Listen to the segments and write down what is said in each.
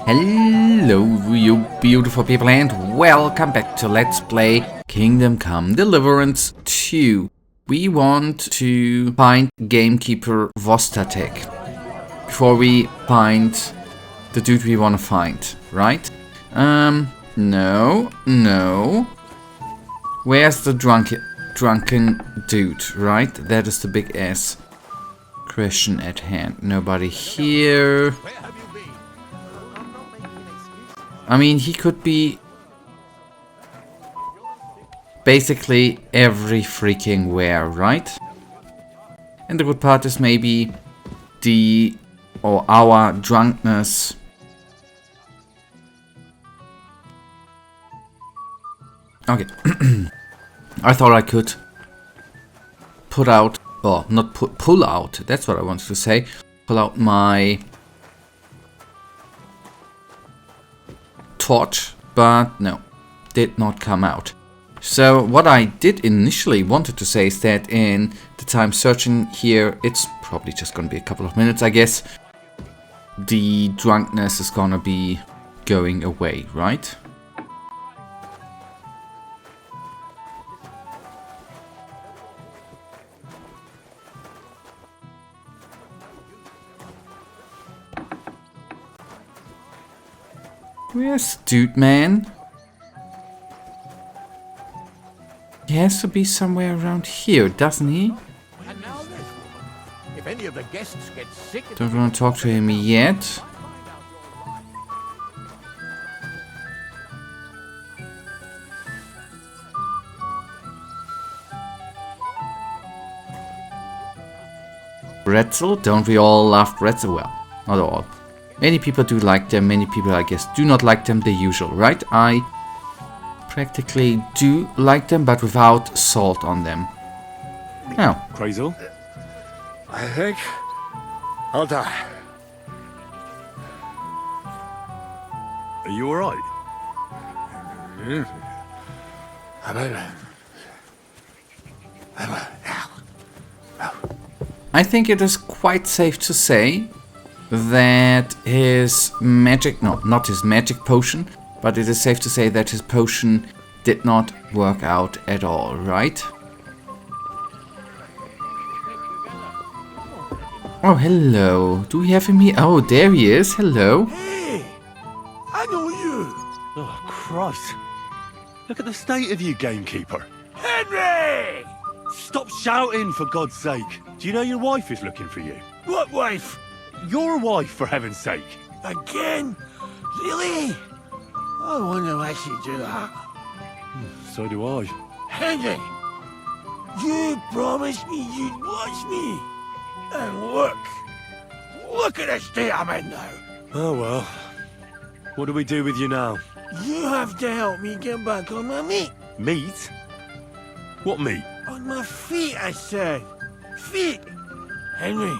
Hello, you beautiful people, and welcome back to Let's Play Kingdom Come Deliverance 2. We want to find Gamekeeper Vostatek before we find the dude we want to find, right? No. Where's the drunken dude, right? That is the big ass question at hand. Nobody here. I mean, he could be basically every freaking where, right? And the good part is maybe our drunkenness okay. I thought I could pull out, that's what I wanted to say, pull out my torch, but no, did not come out. So what I did initially wanted to say is that in the time searching here, it's probably just gonna be a couple of minutes, I guess, the drunkenness is gonna be going away, right? Where's Dude Man? He has to be somewhere around here, doesn't he? If any of the guests get sick, Don't want to talk to him yet. Pretzel? Don't we all love pretzel? Well, not all. Many people do like them, many people I guess do not like them, the usual, right? I practically do like them, but without salt on them. Oh. Crazel? I think I'll die. Are you alright? I think it is quite safe to say that his magic, no, not his magic potion, but it is safe to say that his potion did not work out at all, right? Oh, hello. Do we have him here? Oh, there he is. Hello. Hey! I know you! Oh, Christ. Look at the state of you, gamekeeper. Henry! Stop shouting, for God's sake. Do you know your wife is looking for you? What wife? Your wife, for heaven's sake. Again? Really? I wonder why she'd do that. So do I. Henry! You promised me you'd watch me. And look at the state I'm in now. Oh well. What do we do with you now? You have to help me get back on my feet. Meat? What meat? On my feet, I said. Feet. Henry,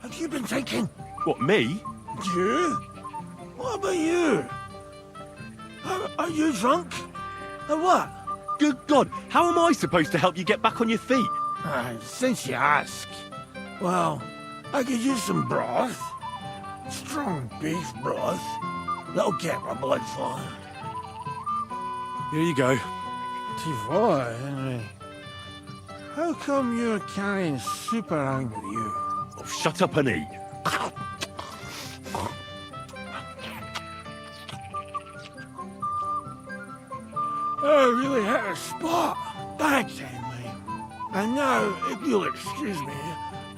have you been thinking? What, me? You? What about you? Are you drunk? Or what? Good God, how am I supposed to help you get back on your feet? Since you ask. Well, I could use some broth. Strong beef broth. That'll get my blood flowing. Here you go. T4, Henry. How come you're carrying soup around with you? Oh, shut up and eat. I really had a spot. Thanks, Henry. And now, if you'll excuse me,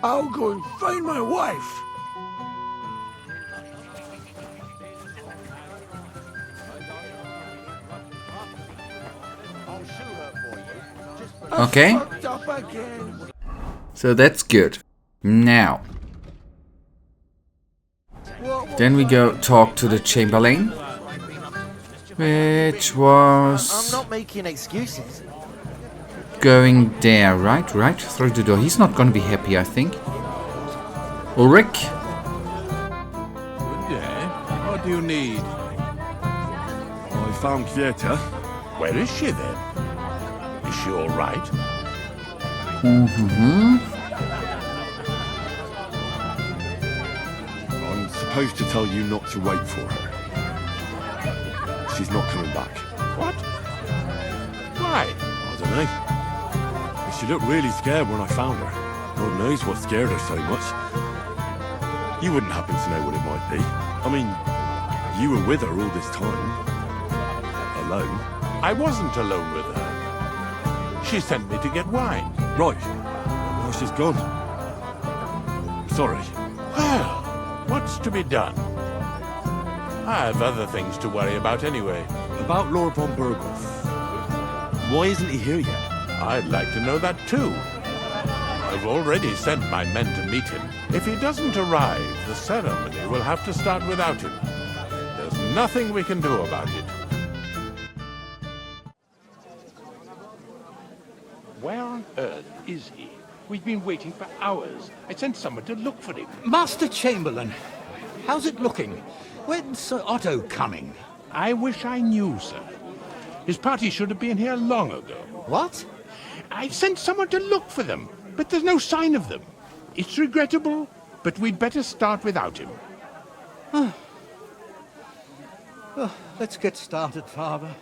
I'll go and find my wife. Okay. So that's good. Now. Then we go talk to the Chamberlain. Which was... I'm not making excuses. Going there, right? Right through the door. He's not gonna be happy, I think. Ulrich? Yeah? What do you need? I found Kieta. Where is she then? Is she all right? Mm-hmm. I'm supposed to tell you not to wait for her. she's not coming back. What? Why? I don't know. But she looked really scared when I found her. God knows what scared her so much. You wouldn't happen to know what it might be. I mean, you were with her all this time. Alone. I wasn't alone with her. She sent me to get wine. Right. Now she's gone. I'm sorry. Well, what's to be done? I have other things to worry about anyway. About Lord von Berghoff. Why isn't he here yet? I'd like to know that too. I've already sent my men to meet him. If he doesn't arrive, the ceremony will have to start without him. There's nothing we can do about it. Where on earth is he? We've been waiting for hours. I sent someone to look for him. Master Chamberlain, how's it looking? When's Sir Otto coming? I wish I knew, sir. His party should have been here long ago. What? I've sent someone to look for them, but there's no sign of them. It's regrettable, but we'd better start without him. Oh, let's get started, Father.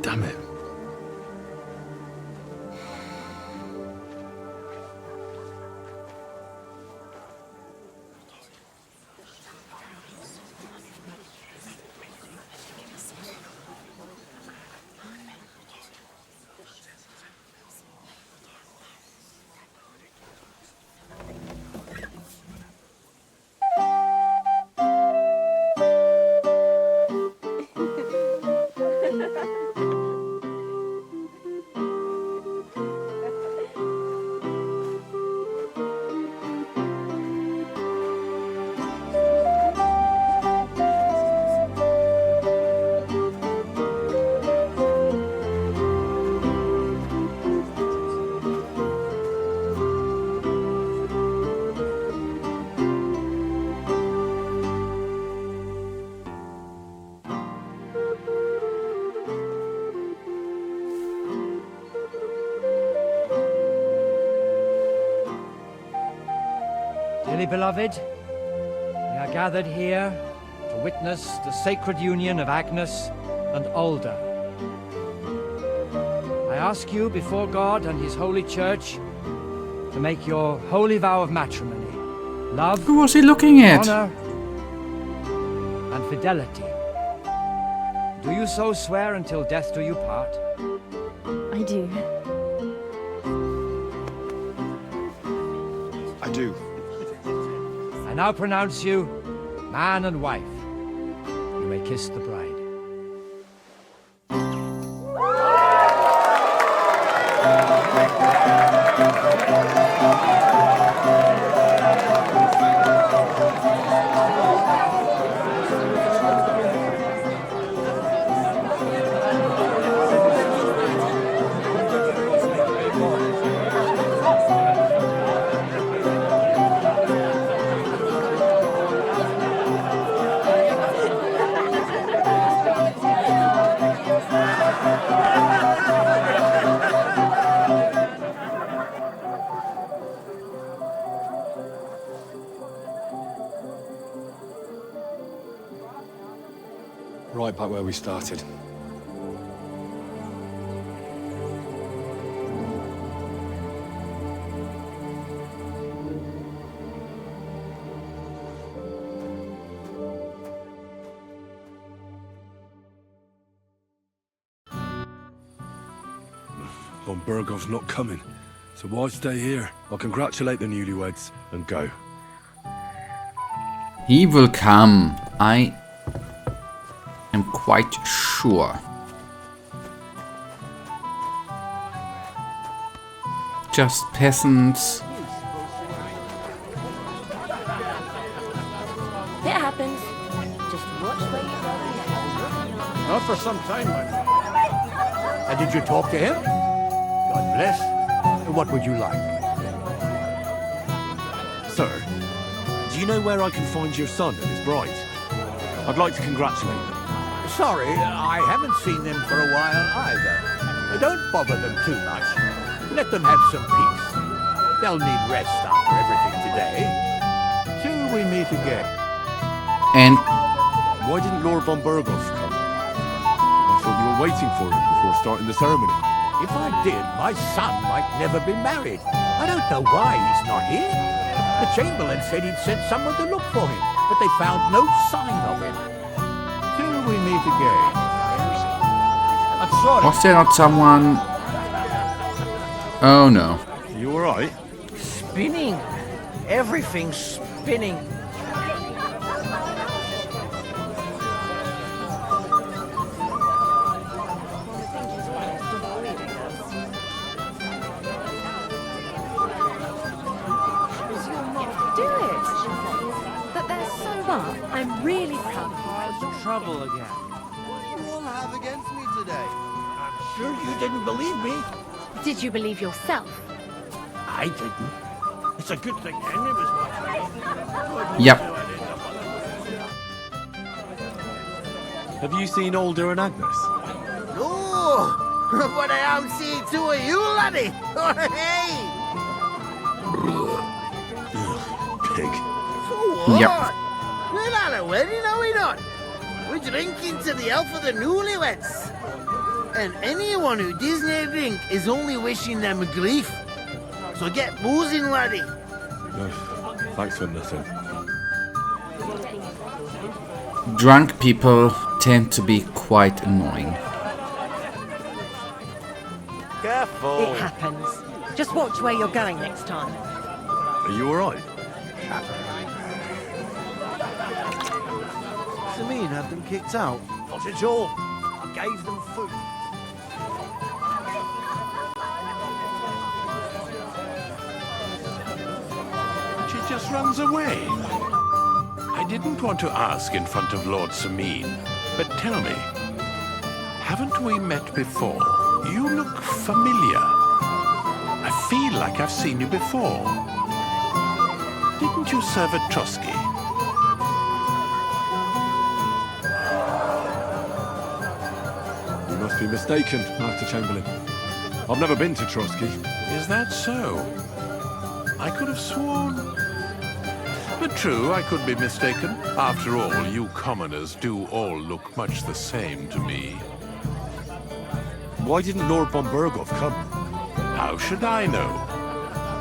Damn it. Dearly beloved, we are gathered here to witness the sacred union of Agnes and Alda. I ask you before God and His holy church to make your holy vow of matrimony, love, Who was he looking at? honor, and fidelity. Do you so swear until death do you part? I do. I do. I now pronounce you man and wife. You may kiss the bride. Right back where we started. Von Berghoff's not coming, so why stay here? I'll congratulate the newlyweds and go. He will come. I am quite sure. Just peasants. It happens. Just watch where you go. Not for some time, my friend. And did you talk to him? God bless. What would you like? Sir, do you know where I can find your son and his bride? I'd like to congratulate them. Sorry, I haven't seen them for a while either. Don't bother them too much. Let them have some peace. They'll need rest after everything today. Till we meet again. And Why didn't Lord von Burgos come? I thought you were waiting for him before starting the ceremony. If I did, my son might never be married. I don't know why he's not here. The Chamberlain said he'd sent someone to look for him, but they found no sign of him. Till we meet again. I'm sorry. was there not someone? Oh no. Are you alright? Spinning. Everything's spinning. Do it. But there's so much. I'm really proud of you. Trouble again. What do you all have against me today? I'm sure you didn't believe me. Did you believe yourself? I didn't. It's a good thing Henry was watching. Yep. Have you seen Alder and Agnes? No, but I haven't seen two of you, laddie. Hey! Pig. So what? Yep. We're at a wedding, are we not? We're drinking to the health of the newlyweds. And anyone who doesn't drink is only wishing them grief. So get boozing, laddie. No, thanks for nothing. Drunk people tend to be quite annoying. Careful. It happens. Just watch where you're going next time. Are you alright? Sameen had them kicked out. Not at all. I gave them food. She just runs away. I didn't want to ask in front of Lord Sameen, but tell me, haven't we met before? You look familiar. I feel like I've seen you before. Didn't you serve at Trotsky? You must be mistaken, Master Chamberlain. I've never been to Trotsky. Is that so? I could have sworn. But true, I could be mistaken. After all, you commoners do all look much the same to me. Why didn't Lord von Burgos come? How should I know?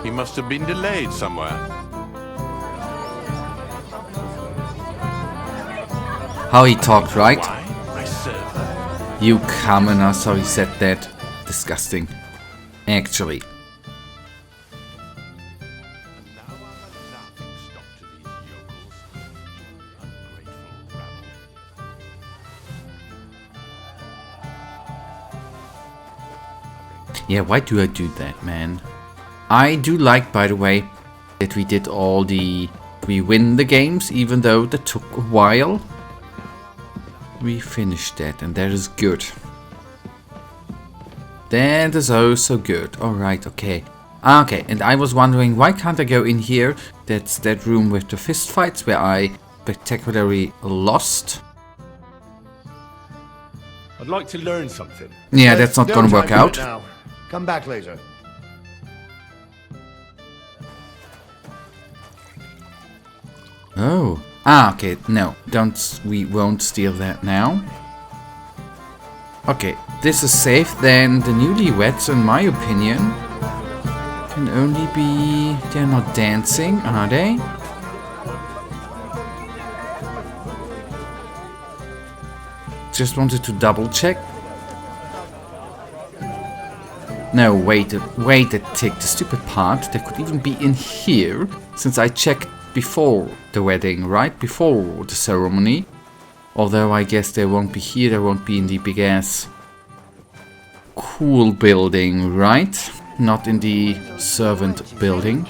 He must have been delayed somewhere. How he talked, right? Why? My servant. You commoners, how he said that. Disgusting. Actually. Yeah, why do I do that, man? I do like, by the way, that we did all the... We win the games, even though that took a while. We finished that, and that is good. That is oh so good. Alright, okay. Okay, and I was wondering, why can't I go in here? That's that room with the fist fights, where I spectacularly lost. I'd like to learn something. Yeah, that's not gonna work out. Now. Come back later. Oh. Ah, okay, no. We won't steal that now. Okay, this is safe. Then the newlyweds, in my opinion, can only be... They're not dancing, are they? Just wanted to double check. No, wait a tick. The stupid part, they could even be in here, since I checked before the wedding, right? Before the ceremony. Although I guess they won't be here, they won't be in the big ass cool building, right? Not in the servant building.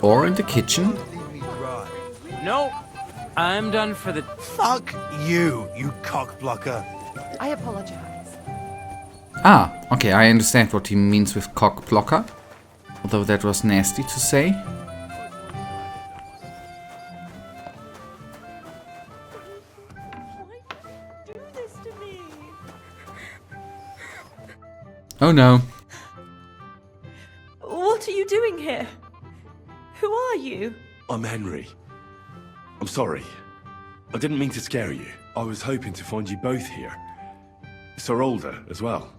Or in the kitchen. No, I'm done for the... Fuck you, you cockblocker. I apologize. Ah, okay, I understand what he means with cock blocker. Although that was nasty to say. Oh no. doing here? Who are you? I'm Henry. I'm sorry. I didn't mean to scare you. I was hoping to find you both here. Sir Alder as well.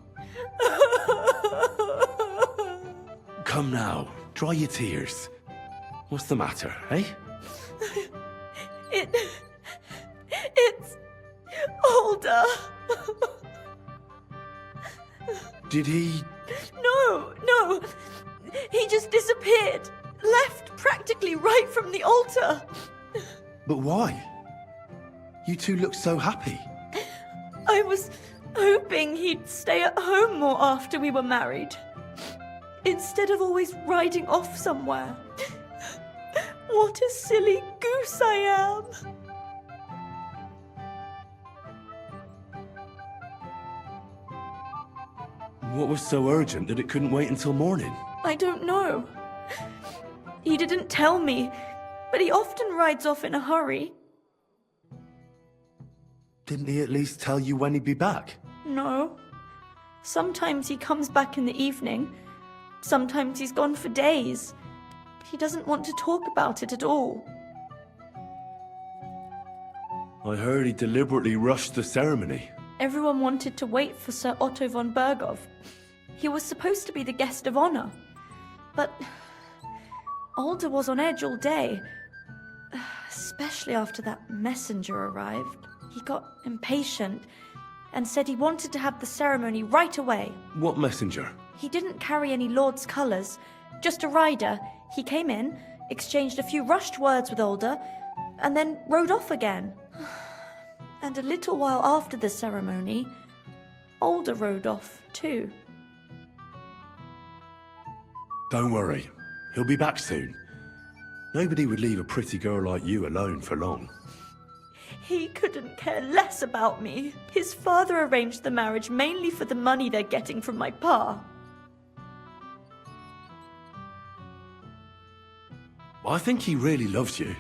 Come now, dry your tears. What's the matter, eh? It's Alder. Did he... No. He just disappeared. Left practically right from the altar. But why? You two look so happy. I was hoping he'd stay at home more after we were married. Instead of always riding off somewhere. What a silly goose I am. What was so urgent that it couldn't wait until morning? I don't know. He didn't tell me, but he often rides off in a hurry. Didn't he at least tell you when he'd be back? No. Sometimes he comes back in the evening. Sometimes he's gone for days. He doesn't want to talk about it at all. I heard he deliberately rushed the ceremony. Everyone wanted to wait for Sir Otto von Berghoff. He was supposed to be the guest of honor. But Alder was on edge all day. Especially after that messenger arrived. He got impatient and said he wanted to have the ceremony right away. What messenger? He didn't carry any lord's colours, just a rider. He came in, exchanged a few rushed words with Alder, and then rode off again. And a little while after the ceremony, Alder rode off too. Don't worry, he'll be back soon. Nobody would leave a pretty girl like you alone for long. He couldn't care less about me. His father arranged the marriage mainly for the money they're getting from my pa. I think he really loves you.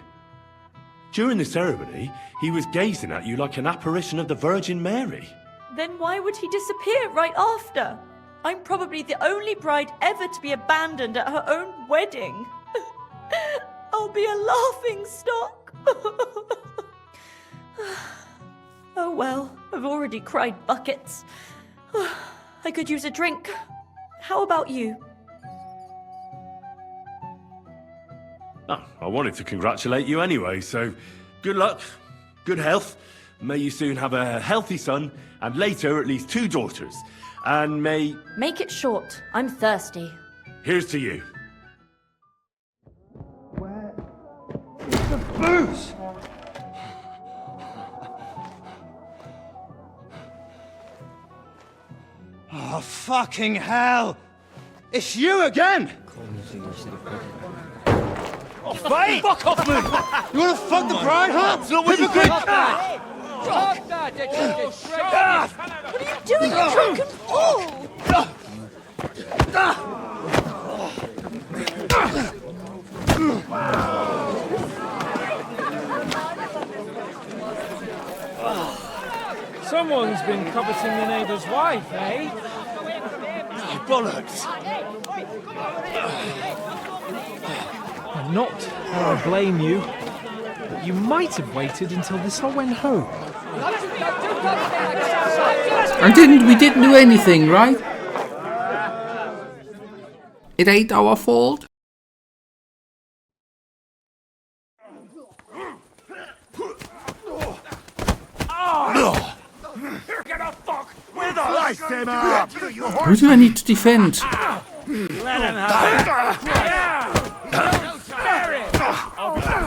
During the ceremony, he was gazing at you like an apparition of the Virgin Mary. Then why would he disappear right after? I'm probably the only bride ever to be abandoned at her own wedding. I'll be a laughing stock. Oh well, I've already cried buckets. I could use a drink. How about you? Oh, I wanted to congratulate you anyway, so good luck, good health. May you soon have a healthy son, and later at least 2 daughters. And may... Make it short. I'm thirsty. Here's to you. Where is the booze? Oh, fucking hell! It's you again! Oh, fight! Fuck off, man! You wanna fuck the bride, huh? Hypocrite! What are you doing, you drunken fool? Someone's been coveting your neighbour's wife, eh? Oh, bollocks! Not that I blame you, but you might have waited until this all went home. We didn't do anything, right? It ain't our fault. Get a fuck with us! Slice him up! Who do I need to defend? Let him have it!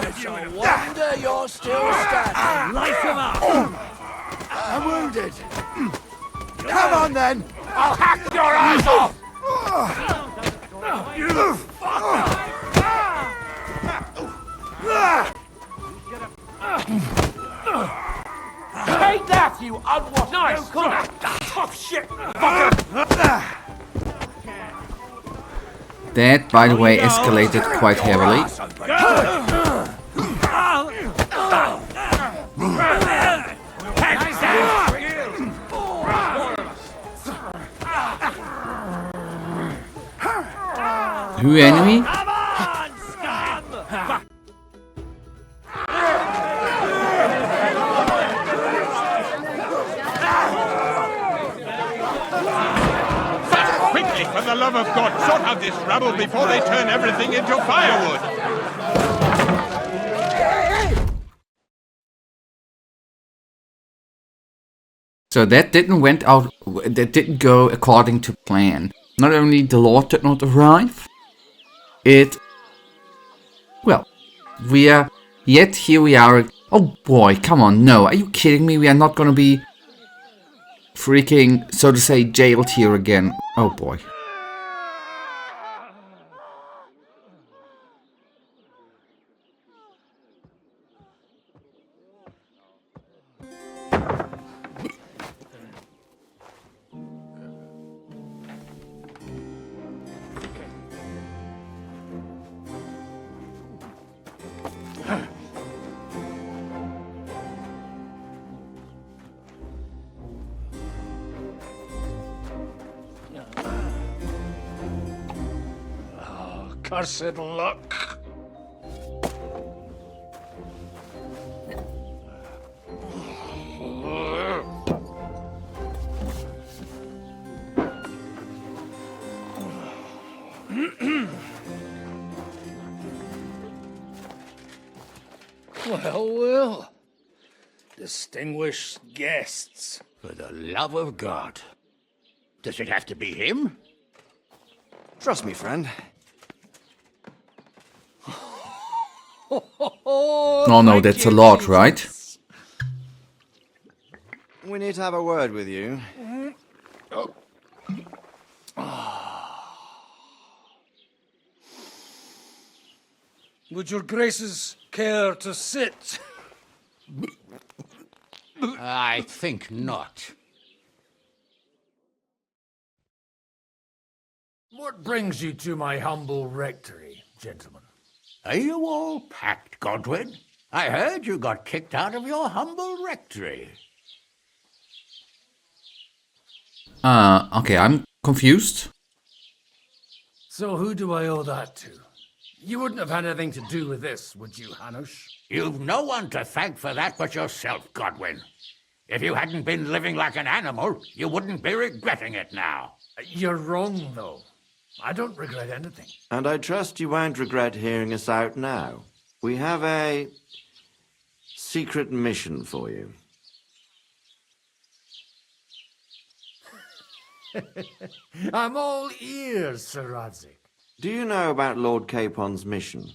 It's a wonder you're still standing. Light him up! I'm wounded. Come on then! I'll hack your ass off! You fuck! Take that, you unwashed! Nice! Tough shit, fucker! That, by the way, escalated quite heavily. Who enemy? Quickly, for the love of God, sort out this rabble before they turn everything into firewood. So that didn't go according to plan. Not only the Lord did not arrive, yet here we are. Oh boy, come on, no, are you kidding me? We are not gonna be freaking, so to say, jailed here again. Oh boy. Cursed luck. Well, well. Distinguished guests. For the love of God. Does it have to be him? Trust me, friend. Oh no, that's a lot, right? We need to have a word with you. Would your graces care to sit? I think not. What brings you to my humble rectory, gentlemen? Are you all packed, Godwin? I heard you got kicked out of your humble rectory. Okay, I'm confused. So who do I owe that to? You wouldn't have had anything to do with this, would you, Hanush? You've no one to thank for that but yourself, Godwin. If you hadn't been living like an animal, you wouldn't be regretting it now. You're wrong, though. I don't regret anything. And I trust you won't regret hearing us out now. We have a secret mission for you. I'm all ears, Sir Radzik. Do you know about Lord Capon's mission?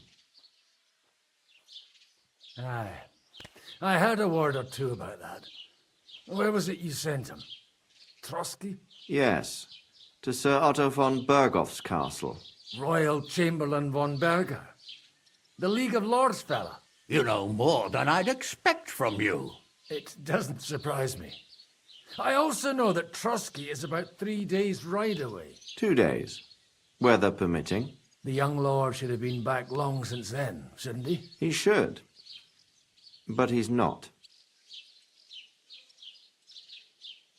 Aye. I heard a word or two about that. Where was it you sent him? Trotsky? Yes, to Sir Otto von Bergoff's castle. Royal Chamberlain von Berger. The League of Lords fella. You know more than I'd expect from you. It doesn't surprise me. I also know that Trotsky is about 3 days' ride away. 2 days, weather permitting. The young lord should have been back long since then, shouldn't he? He should, but he's not.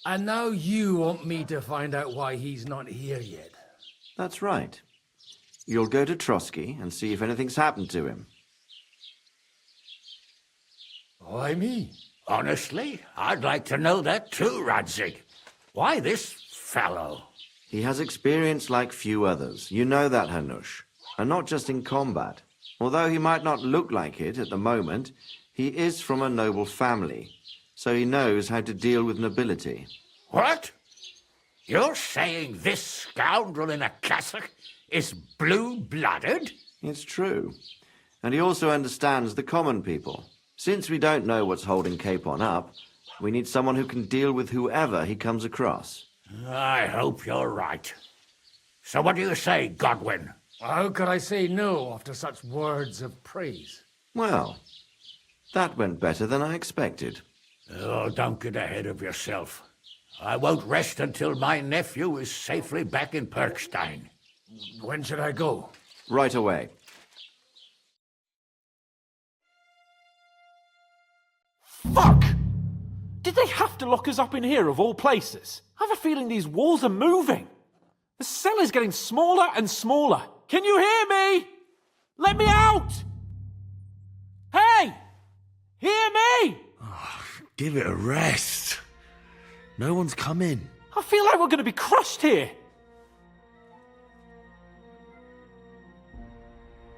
And now you want me to find out why he's not here yet. That's right. You'll go to Trotsky and see if anything's happened to him. Why me? Honestly, I'd like to know that too, Radzik. Why this fellow? He has experience like few others. You know that, Hanush. And not just in combat. Although he might not look like it at the moment, he is from a noble family. So he knows how to deal with nobility. What? You're saying this scoundrel in a cassock is blue-blooded? It's true. And he also understands the common people. Since we don't know what's holding Capon up, we need someone who can deal with whoever he comes across. I hope you're right. So what do you say, Godwin? How could I say no after such words of praise? Well, that went better than I expected. Oh, don't get ahead of yourself. I won't rest until my nephew is safely back in Perkstein. When should I go? Right away. Fuck! Did they have to lock us up in here of all places? I have a feeling these walls are moving. The cell is getting smaller and smaller. Can you hear me? Let me out! Hey! Hear me! Give it a rest. No one's come in. I feel like we're going to be crushed here.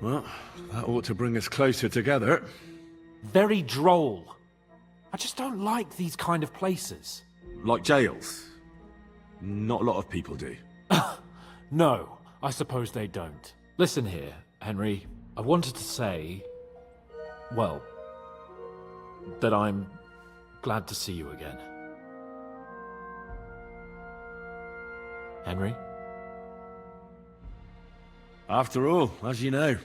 Well, that ought to bring us closer together. Very droll. I just don't like these kind of places. Like jails? Not a lot of people do. No, I suppose they don't. Listen here, Henry. I wanted to say, well, that I'm glad to see you again. Henry? After all, as you know,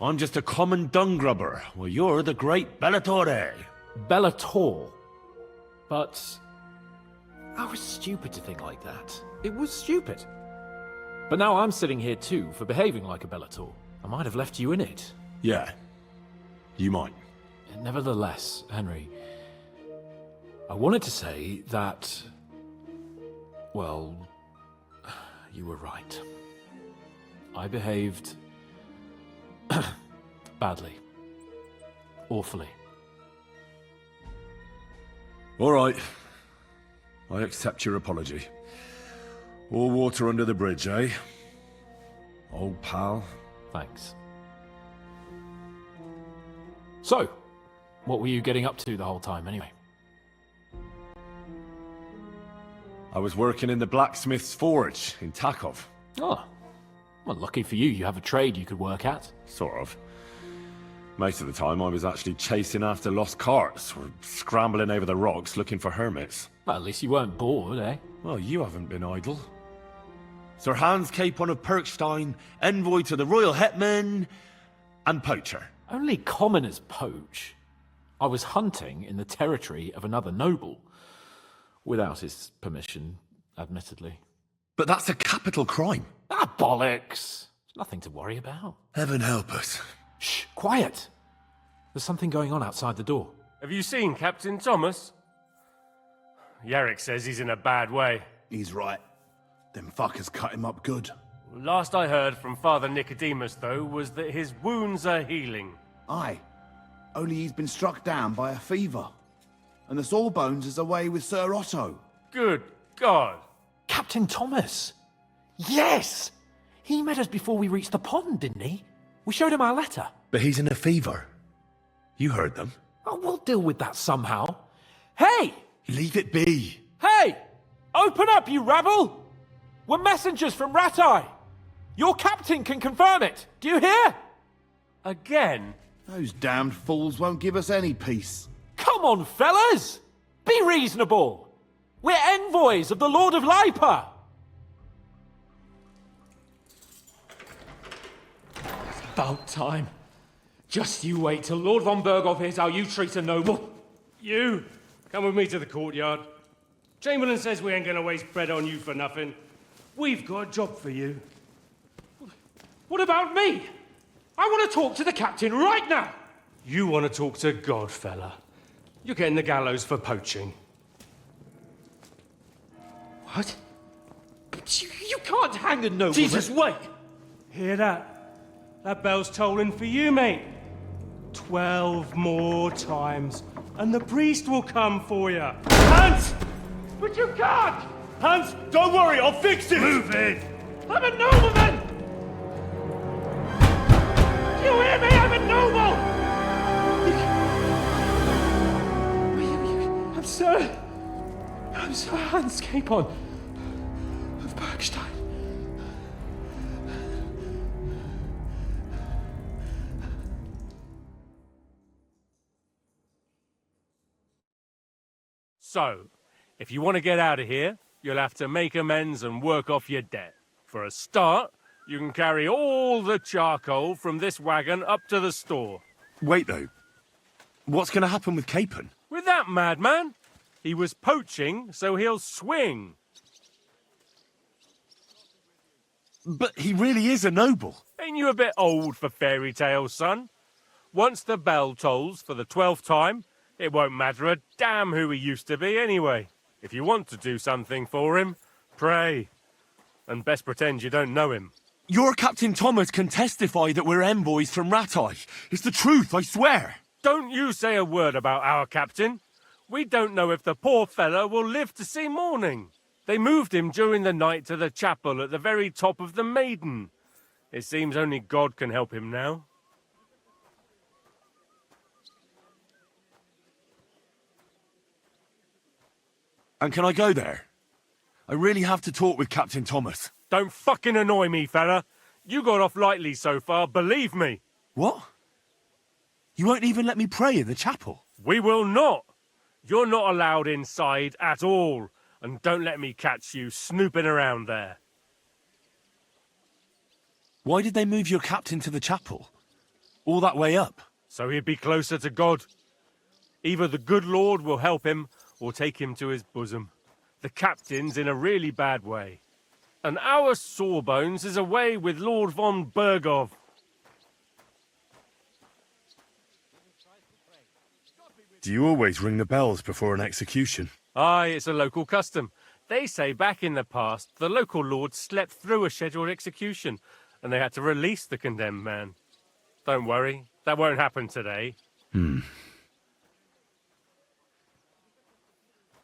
I'm just a common dung grubber, while you're the great Bellatore. Bellator? But I was stupid to think like that. It was stupid. But now I'm sitting here too for behaving like a Bellator. I might have left you in it. Yeah, you might. Nevertheless, Henry, I wanted to say that, well, you were right. I behaved badly. Awfully. All right. I accept your apology. All water under the bridge, eh? Old pal. Thanks. So, what were you getting up to the whole time, anyway? I was working in the blacksmith's forge in Takov. Oh. Well, lucky for you, you have a trade you could work at. Sort of. Most of the time I was actually chasing after lost carts, or scrambling over the rocks looking for hermits. Well, at least you weren't bored, eh? Well, you haven't been idle. Sir Hans Capon of Perkstein, envoy to the royal hetman, and poacher. Only commoners poach. I was hunting in the territory of another noble. Without his permission, admittedly. But that's a capital crime. Ah, bollocks! There's nothing to worry about. Heaven help us. Shh, quiet! There's something going on outside the door. Have you seen Captain Thomas? Yarrick says he's in a bad way. He's right. Them fuckers cut him up good. Last I heard from Father Nicodemus, though, was that his wounds are healing. Aye. Only he's been struck down by a fever. And the Sawbones is away with Sir Otto. Good God! Captain Thomas! Yes! He met us before we reached the pond, didn't he? We showed him our letter. But he's in a fever. You heard them. Oh, we'll deal with that somehow. Hey! Leave it be. Hey! Open up, you rabble! We're messengers from Ratai. Your captain can confirm it. Do you hear? Again? Those damned fools won't give us any peace. Come on, fellas! Be reasonable! We're envoys of the Lord of Lipa! It's about time. Just you wait till Lord von Berghoff hears how you treat a noble. You, come with me to the courtyard. Chamberlain says we ain't gonna waste bread on you for nothing. We've got a job for you. What about me? I want to talk to the captain right now. You want to talk to God, fella. You're getting the gallows for poaching. What? But you can't hang a nobleman. Jesus, wait! Hear that? That bell's tolling for you, mate. 12 more times, and the priest will come for you. Hans! But you can't! Hans, don't worry, I'll fix it! Move it! I'm a nobleman! Do you hear me? I'm a noble! I'm Sir Hans Capon of Bergstein. So, if you want to get out of here, you'll have to make amends and work off your debt. For a start, you can carry all the charcoal from this wagon up to the store. Wait, though. What's going to happen with Capon? With that madman? He was poaching, so he'll swing. But he really is a noble. Ain't you a bit old for fairy tales, son? Once the bell tolls for the 12th time, it won't matter a damn who he used to be anyway. If you want to do something for him, pray. And best pretend you don't know him. Your Captain Thomas can testify that we're envoys from Rattay. It's the truth, I swear. Don't you say a word about our captain. We don't know if the poor fellow will live to see morning. They moved him during the night to the chapel at the very top of the Maiden. It seems only God can help him now. And can I go there? I really have to talk with Captain Thomas. Don't fucking annoy me, fella. You got off lightly so far, believe me. What? You won't even let me pray in the chapel? We will not. You're not allowed inside at all. And don't let me catch you snooping around there. Why did they move your captain to the chapel? All that way up? So he'd be closer to God. Either the good Lord will help him, or take him to his bosom. The captain's in a really bad way. And our Sawbones is away with Lord von Bergov. Do you always ring the bells before an execution? Aye, it's a local custom. They say back in the past, the local lord slept through a scheduled execution, and they had to release the condemned man. Don't worry, that won't happen today.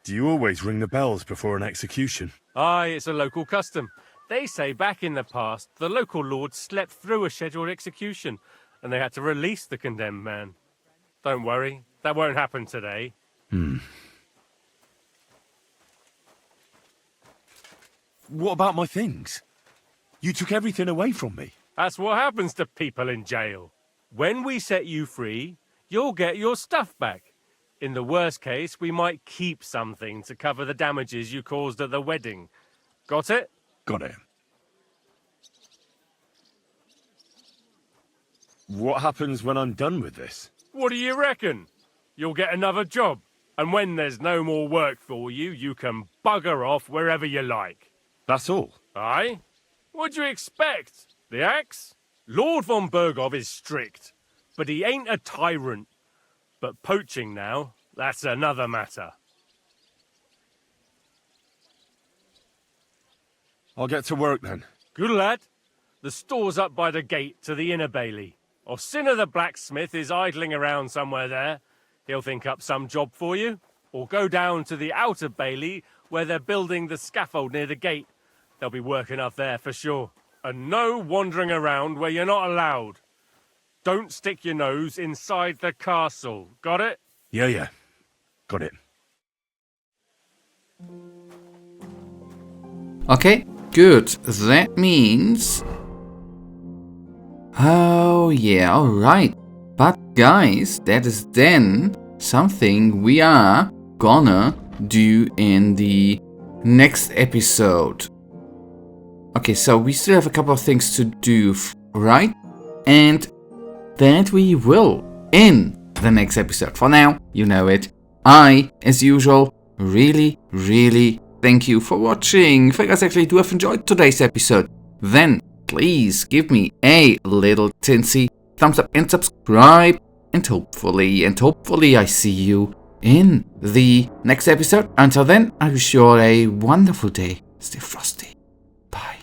Do you always ring the bells before an execution? Aye, it's a local custom. They say back in the past, the local lord slept through a scheduled execution, and they had to release the condemned man. Don't worry, that won't happen today. What about my things? You took everything away from me. That's what happens to people in jail. When we set you free, you'll get your stuff back. In the worst case, we might keep something to cover the damages you caused at the wedding. Got it? Got it. What happens when I'm done with this? What do you reckon? You'll get another job. And when there's no more work for you, you can bugger off wherever you like. That's all? Aye? What'd you expect? The axe? Lord von Bergov is strict, but he ain't a tyrant. But poaching now, that's another matter. I'll get to work then. Good lad. The store's up by the gate to the inner bailey. Orsina the blacksmith is idling around somewhere there. He'll think up some job for you. Or go down to the outer bailey where they're building the scaffold near the gate. They'll be working up there for sure. And no wandering around where you're not allowed. Don't stick your nose inside the castle. Got it? Yeah. Got it. Okay, good. That means... Oh, yeah, alright. But guys, that is then something we are gonna do in the next episode. Okay, so we still have a couple of things to do, right? And that we will in the next episode. For now, you know it. I, as usual, really thank you for watching. If you guys actually do have enjoyed today's episode, then please give me a little tinsy thumbs up and subscribe. And hopefully I see you in the next episode. Until then, I wish you all a wonderful day. Stay frosty. Bye.